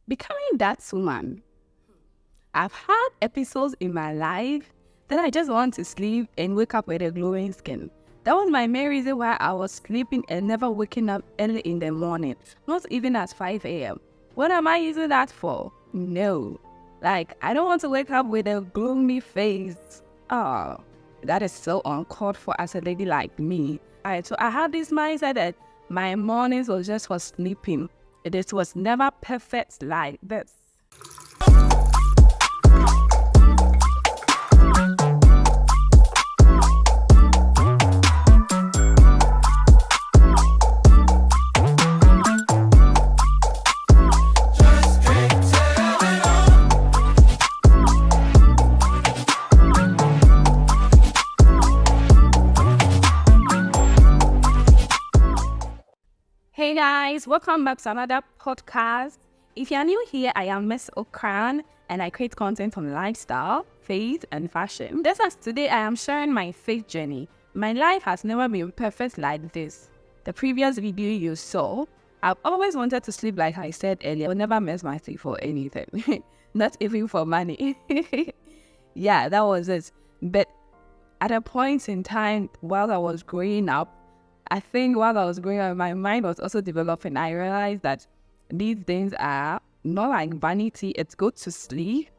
becoming that woman. I've had episodes in my life that I just want to sleep and wake up with a glowing skin. That was my main reason why I was sleeping and never waking up early in the morning, not even at 5 a.m. What am I using that for? No. Like, I don't want to wake up with a gloomy face. Oh, that is so uncalled for as a lady like me. Alright, so I had this mindset that my mornings was just for sleeping. It was never perfect like this. Hey guys, welcome back to another podcast. If you're new here, I am Miss Okran and I create content on lifestyle, faith, and fashion. Just as today I am sharing my faith journey. My life has never been perfect like this. The previous video you saw, I've always wanted to sleep like I said earlier. I will never miss my sleep for anything. Not even for money. Yeah, that was it. But at a point in time while I was growing up, I think while I was growing up, my mind was also developing. I realized that these things are not like vanity. It's good to sleep,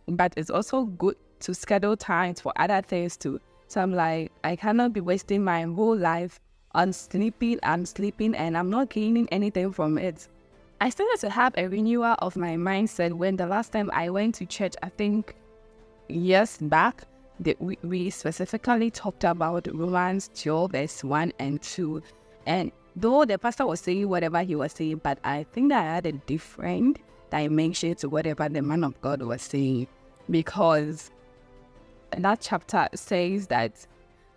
but it's also good to schedule times for other things too. So I'm like, I cannot be wasting my whole life on sleeping and sleeping, and I'm not gaining anything from it. I started to have a renewal of my mindset when the last time I went to church, I think years back, we specifically talked about Romans 12 verse 1 and 2. And though the pastor was saying whatever he was saying, but I think that I had a different dimension to whatever the man of God was saying. Because that chapter says that,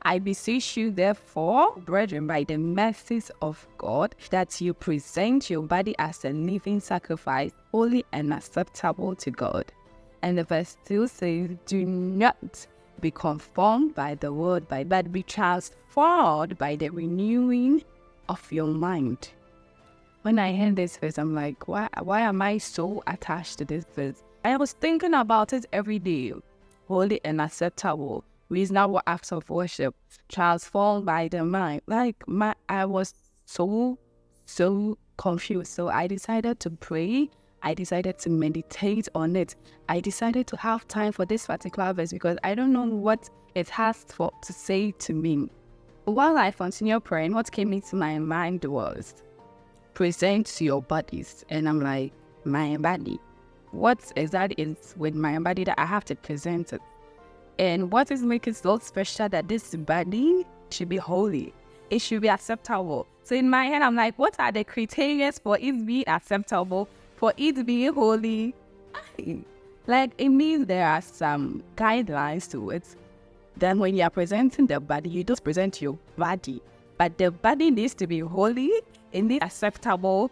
I beseech you therefore, brethren, by the mercies of God, that you present your body as a living sacrifice, holy and acceptable to God. And the verse 2 says, do not be conformed by the word, but be transformed by the renewing of your mind. When I heard this verse, I'm like, why am I so attached to this verse? I was thinking about it every day. Holy and acceptable, reasonable acts of worship, transformed by the mind. I was so confused. So I decided to pray. I decided to meditate on it. I decided to have time for this particular verse because I don't know what it has to say to me. While I continued praying, what came into my mind was, present your bodies. And I'm like, my body? What exactly is with my body that I have to present it? And what is making it so special that this body should be holy? It should be acceptable. So in my head, I'm like, what are the criteria for it being acceptable? For it being holy? Like, it means there are some guidelines to it. Then when you are presenting the body, you just present your body. But the body needs to be holy. It needs acceptable.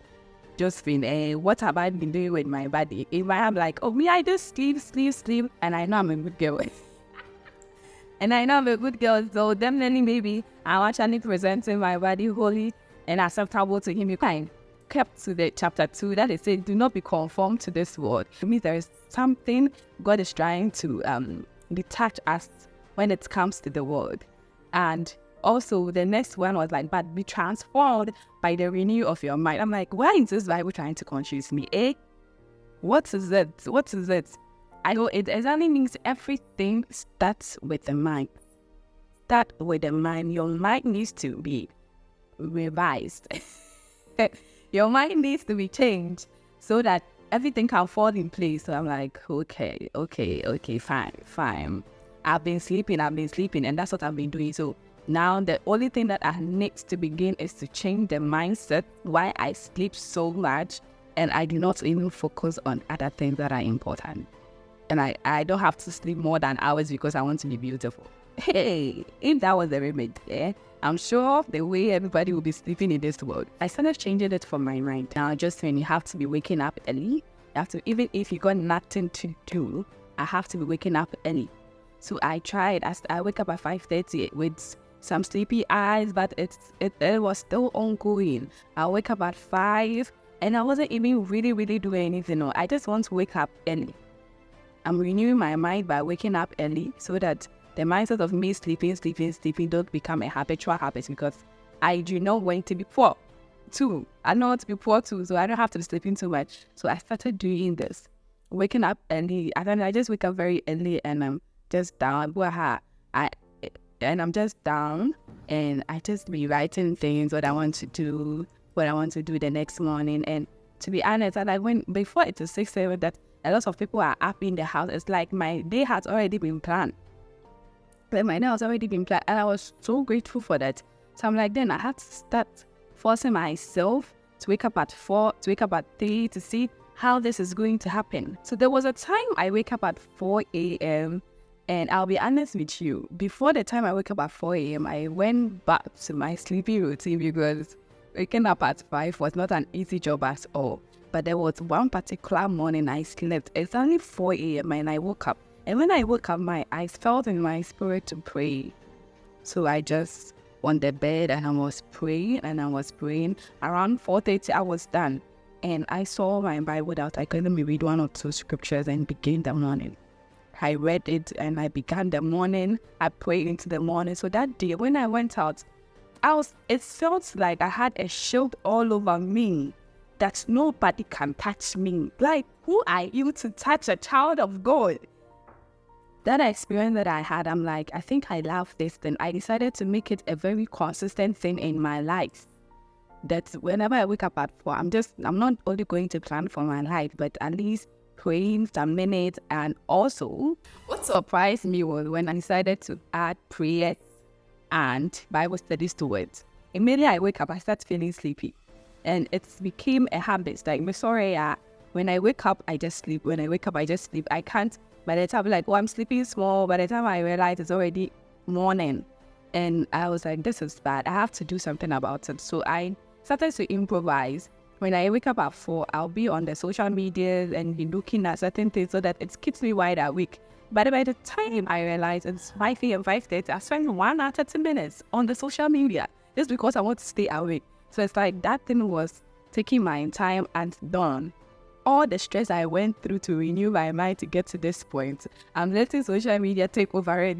Just been, what have I been doing with my body? In my head, I'm like, oh, me, I just sleep. And I know I'm a good girl. And I know I'm a good girl. So definitely maybe I'm actually presenting my body holy and acceptable to him. You kind kept to the chapter 2 that it said, do not be conformed to this world. For me, there is something God is trying to detach us when it comes to the world. And also the next one was like, but be transformed by the renewal of your mind. I'm like, why is this Bible trying to confuse me? What is it? I know it exactly means everything starts with the mind. Start with the mind. Your mind needs to be revised. Your mind needs to be changed so that everything can fall in place. So I'm like, okay, fine. I've been sleeping, and that's what I've been doing. So now the only thing that I need to begin is to change the mindset why I sleep so much and I do not even focus on other things that are important. And I don't have to sleep more than hours because I want to be beautiful. Hey, if that was the remedy, I'm sure the way everybody will be sleeping in this world. I started changing it for my mind. Now, just when you have to be waking up early, you have to, even if you got nothing to do, I have to be waking up early. So I tried. I wake up at 5:30 with some sleepy eyes, but it was still ongoing. I wake up at 5 And I wasn't even really doing anything. No, I just want to wake up early. I'm renewing my mind by waking up early so that the mindset of me sleeping don't become a habitual habit, because I do not want to be poor too. I don't want to be poor too, so I don't have to be sleeping too much. So I started doing this, waking up early. I just wake up very early and I'm just down. I'm just down and I just be writing things, what I want to do the next morning. And to be honest, when before it is 6 a.m. that a lot of people are up in the house, it's like my day has already been planned. And I was so grateful for that. So I'm like, then I had to start forcing myself to wake up at 4, to wake up at 3 to see how this is going to happen. So there was a time I wake up at 4 a.m. and I'll be honest with you, before the time I wake up at 4 a.m., I went back to my sleeping routine because waking up at 5 was not an easy job at all. But there was one particular morning I slept exactly 4 a.m. and I woke up. And when I woke up, I felt in my spirit to pray. So I just on the bed and I was praying. Around 4:30, I was done. And I saw my Bible out. I couldn't read 1 or 2 scriptures and begin the morning. I read it and I began the morning. I prayed into the morning. So that day, when I went out, it felt like I had a shield all over me, that nobody can touch me. Like, who are you to touch a child of God? That experience that I had, I'm like, I think I love this thing. I decided to make it a very consistent thing in my life. That whenever I wake up at 4, I'm not only going to plan for my life, but at least praying some minutes. And also, what surprised me was when I decided to add prayer and Bible studies to it. Immediately I wake up, I start feeling sleepy. And it became a habit. Like, when I wake up, I just sleep. When I wake up, I just sleep. I can't, by the time, like, I'm sleeping small. By the time I realize it's already morning. And I was like, this is bad. I have to do something about it. So I started to improvise. When I wake up at 4, I'll be on the social media and be looking at certain things so that it keeps me wide awake. But by the time I realize it's 5 a.m., 5:30, I spend 1 hour 30 minutes on the social media just because I want to stay awake. So it's like that thing was taking my time and done. All the stress I went through to renew my mind to get to this point, I'm letting social media take over it.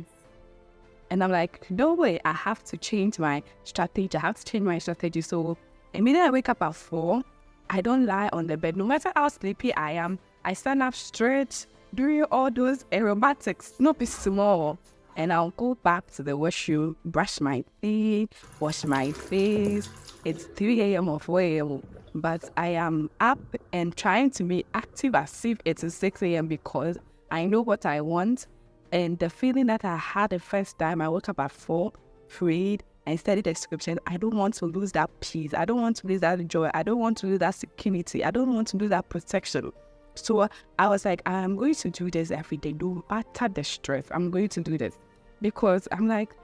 And I'm like, no way, I have to change my strategy. So immediately I wake up at 4, I don't lie on the bed. No matter how sleepy I am, I stand up straight, doing all those aerobatics, not be small. And I'll go back to the washroom, brush my teeth, wash my face. It's 3 a.m. or 4 a.m. But I am up and trying to be active as if it is 6 a.m. because I know what I want. And the feeling that I had the first time I woke up at 4, prayed, and studied the scripture, I don't want to lose that peace. I don't want to lose that joy. I don't want to lose that security. I don't want to lose that protection. So I was like, I'm going to do this every day. No matter the stress, I'm going to do this. Because I'm like,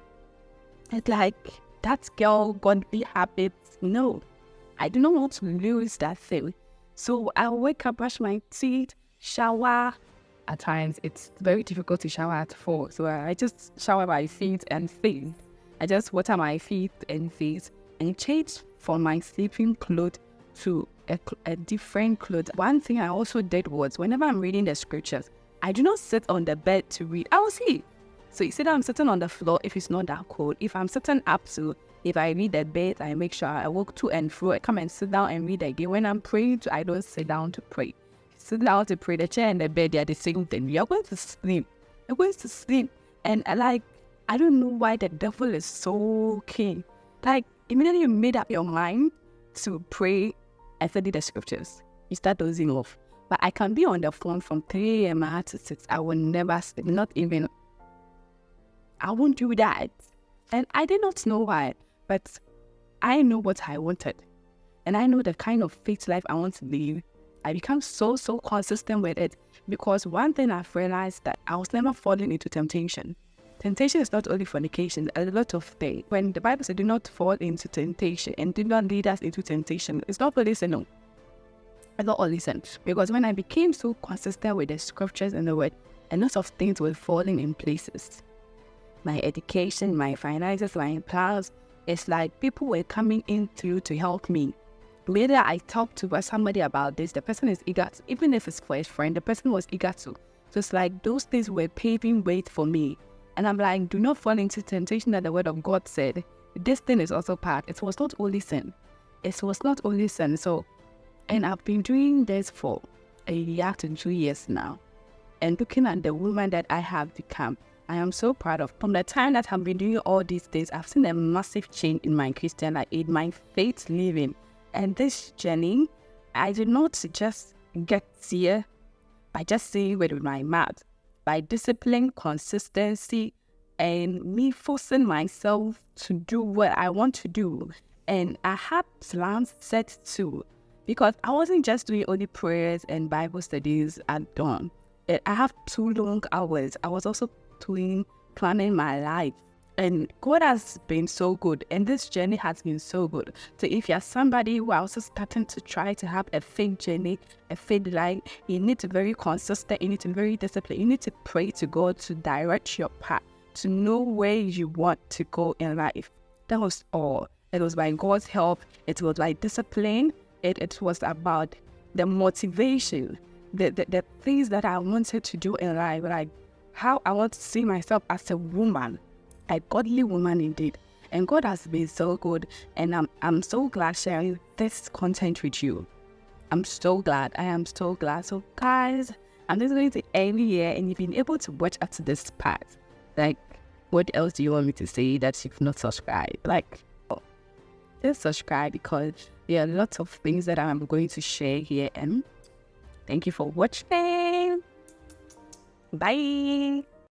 it's like that girl godly habits. No, I do not want to lose that thing. So I wake up, brush my teeth, shower. At times, it's very difficult to shower at 4. So I just shower my feet and face. I just water my feet and face and change from my sleeping clothes to a different clothes. One thing I also did was whenever I'm reading the scriptures, I do not sit on the bed to read. I will see. So you see that I'm sitting on the floor if it's not that cold. If I'm sitting up, so if I read the bed, I make sure I walk to and fro. I come and sit down and read again. When I'm praying, I don't sit down to pray. Sit down to pray. The chair and the bed, they are the same thing. You're going to sleep. You're going to sleep. And I don't know why the devil is so keen. Like, immediately you made up your mind to pray and study the scriptures, you start dozing off. But I can be on the phone from 3 a.m. to 6. I will never sleep. I won't do that. And I did not know why, but I know what I wanted. And I know the kind of faith life I want to live. I become so consistent with it because one thing I've realized that I was never falling into temptation. Temptation is not only fornication, a lot of things. When the Bible says do not fall into temptation and do not lead us into temptation, it's not always a no. It's not always a no. Because when I became so consistent with the scriptures and the word, a lot of things were falling in places. My education, my finances, my plans, it's like people were coming in through to help me. whether I talk to somebody about this, the person is eager to, even if it's for a friend, the person was eager to. So it's like those things were paving way for me. And I'm like, do not fall into temptation that the word of God said. This thing is also part. It was not only sin. It was not only sin. So, and I've been doing this for a year to 2 years now. And looking at the woman that I have become, I am so proud of. From the time that I've been doing all these things, I've seen a massive change in my Christian life, in my faith living. And this journey, I did not just get here by just saying it with my mouth, by discipline, consistency, and me forcing myself to do what I want to do. And I had plans set too, because I wasn't just doing only prayers and Bible studies at dawn. I have 2 long hours. I was also planning my life. And God has been so good, and this journey has been so good. So if you're somebody who are also starting to try to have a faith journey, a faith life, you need to be very consistent, you need to be very disciplined, you need to pray to God to direct your path, to know where you want to go in life. That was all. It was by God's help. It was by discipline. It was about the motivation, the things that I wanted to do in life, like how I want to see myself as a woman. A godly woman indeed. And God has been so good, and I'm so glad sharing this content with you. I'm so glad. I am so glad. So guys, I'm just going to end here, and you've been able to watch up to this part. Like, what else do you want me to say that you've not subscribed? Like, just subscribe, because there are lots of things that I'm going to share here. And thank you for watching. Bye.